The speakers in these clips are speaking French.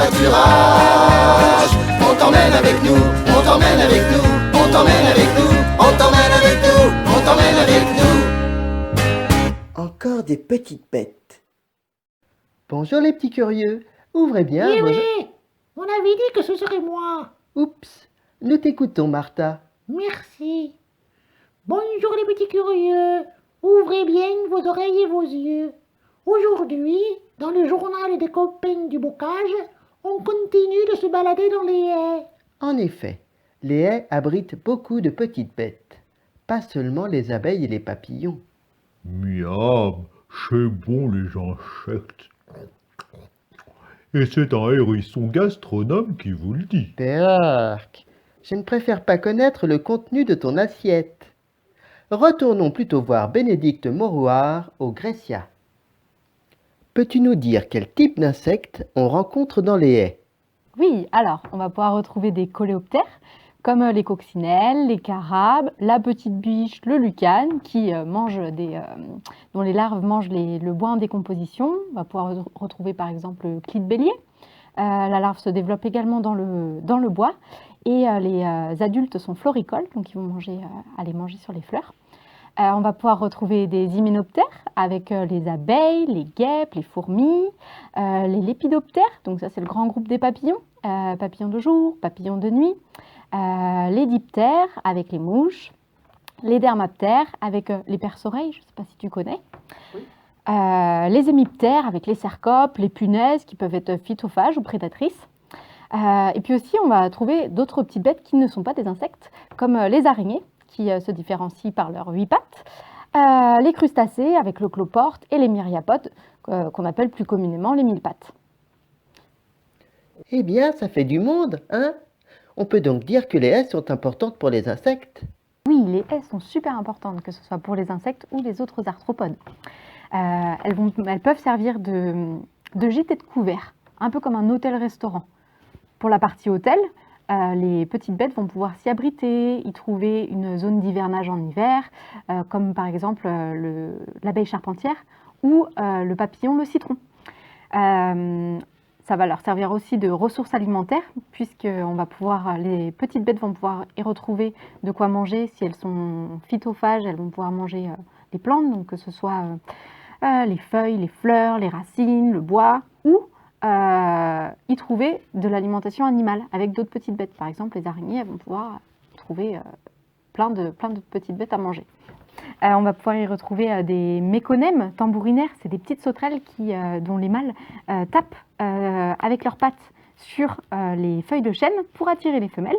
pâturage. On t'emmène avec nous, on t'emmène avec nous, on t'emmène avec nous, on t'emmène avec nous, on t'emmène avec nous. Encore des petites bêtes. Bonjour les petits curieux, ouvrez bien Eh vos... oui, on avait dit que ce serait moi. Oups, nous t'écoutons Martha. Merci. Bonjour les petits curieux, ouvrez bien vos oreilles et vos yeux. Aujourd'hui, dans le journal des copains du bocage, on continue de se balader dans les haies. En effet, les haies abritent beaucoup de petites bêtes, pas seulement les abeilles et les papillons. Miam, c'est bon les insectes. Et c'est un hérisson gastronome qui vous le dit. Péarque, je ne préfère pas connaître le contenu de ton assiette. Retournons plutôt voir Bénédicte Maurouard au Grécia. Peux-tu nous dire quel type d'insectes on rencontre dans les haies? Oui, alors, on va pouvoir retrouver des coléoptères, comme les coccinelles, les carabes, la petite biche, le lucane, qui dont les larves mangent le bois en décomposition. On va pouvoir retrouver par exemple le clit de bélier. La larve se développe également dans le bois. Et les adultes sont floricoles, donc ils vont aller manger sur les fleurs. On va pouvoir retrouver des hyménoptères avec les abeilles, les guêpes, les fourmis, les lépidoptères, donc ça c'est le grand groupe des papillons, papillons de jour, papillons de nuit, les diptères avec les mouches, les dermaptères avec les perce-oreilles, je ne sais pas si tu connais, oui. Les hémiptères avec les cercopes, les punaises qui peuvent être phytophages ou prédatrices. Et puis aussi, on va trouver d'autres petites bêtes qui ne sont pas des insectes, comme les araignées, qui se différencient par leurs 8 pattes, les crustacés avec le cloporte et les myriapodes, qu'on appelle plus communément les mille-pattes. Eh bien, ça fait du monde, hein? On peut donc dire que les haies sont importantes pour les insectes. Oui, les haies sont super importantes, que ce soit pour les insectes ou les autres arthropodes. Elles peuvent servir de gîte et de couvert, un peu comme un hôtel-restaurant. Pour la partie hôtel, les petites bêtes vont pouvoir s'y abriter, y trouver une zone d'hivernage en hiver, comme par exemple l'abeille charpentière ou le papillon, le citron. Ça va leur servir aussi de ressources alimentaires, puisque les petites bêtes vont pouvoir y retrouver de quoi manger. Si elles sont phytophages, elles vont pouvoir manger les plantes, donc que ce soit les feuilles, les fleurs, les racines, le bois, ou y trouver de l'alimentation animale avec d'autres petites bêtes. Par exemple, les araignées elles vont pouvoir trouver plein de petites bêtes à manger. On va pouvoir y retrouver des méconèmes tambourinaires, c'est des petites sauterelles dont les mâles tapent avec leurs pattes sur les feuilles de chêne pour attirer les femelles.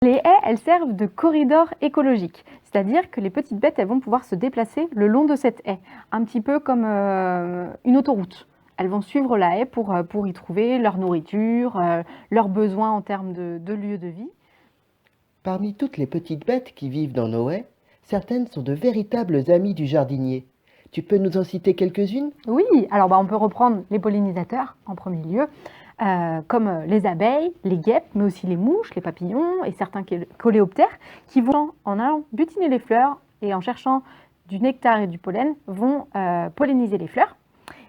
Les haies, elles servent de corridor écologique, c'est-à-dire que les petites bêtes elles vont pouvoir se déplacer le long de cette haie, un petit peu comme une autoroute. Elles vont suivre la haie pour y trouver leur nourriture, leurs besoins en termes de lieu de vie. Parmi toutes les petites bêtes qui vivent dans nos haies, certaines sont de véritables amies du jardinier. Tu peux nous en citer quelques-unes? Oui, alors on peut reprendre les pollinisateurs en premier lieu, comme les abeilles, les guêpes, mais aussi les mouches, les papillons et certains coléoptères qui vont, en allant butiner les fleurs et en cherchant du nectar et du pollen, vont polliniser les fleurs.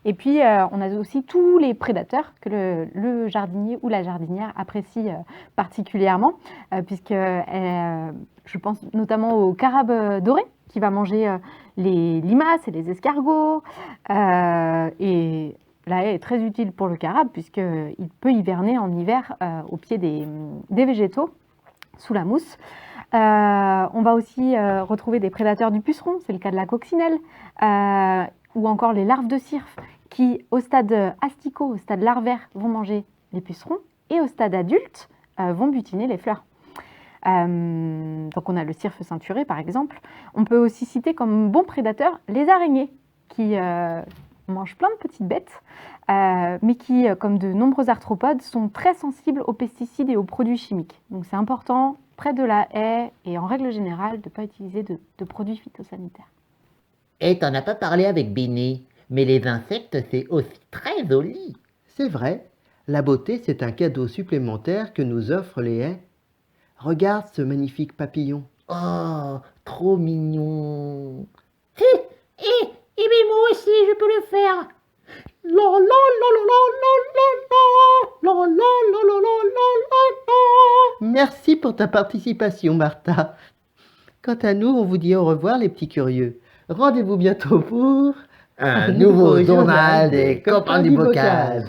Et puis, on a aussi tous les prédateurs que le jardinier ou la jardinière apprécie particulièrement, puisque je pense notamment au carabe doré, qui va manger les limaces et les escargots. Et la haie est très utile pour le carabe, puisqu'il peut hiverner en hiver au pied des végétaux, sous la mousse. On va aussi retrouver des prédateurs du puceron, c'est le cas de la coccinelle, ou encore les larves de cirfe qui, au stade asticot, au stade larvaire, vont manger les pucerons et au stade adulte, vont butiner les fleurs. Donc on a le cirfe ceinturé par exemple. On peut aussi citer comme bons prédateurs les araignées qui mangent plein de petites bêtes, mais qui, comme de nombreux arthropodes, sont très sensibles aux pesticides et aux produits chimiques. Donc c'est important, près de la haie et en règle générale, de ne pas utiliser de produits phytosanitaires. Et t'en as pas parlé avec Béné, mais les insectes, c'est aussi très joli. C'est vrai, la beauté, c'est un cadeau supplémentaire que nous offrent les haies. Regarde ce magnifique papillon. Oh, trop mignon. Et bien moi aussi, je peux le faire. La la la la la la la la la la Merci pour ta participation, Martha. Quant à nous, on vous dit au revoir, les petits curieux. Rendez-vous bientôt pour Un nouveau journal des copains du bocage.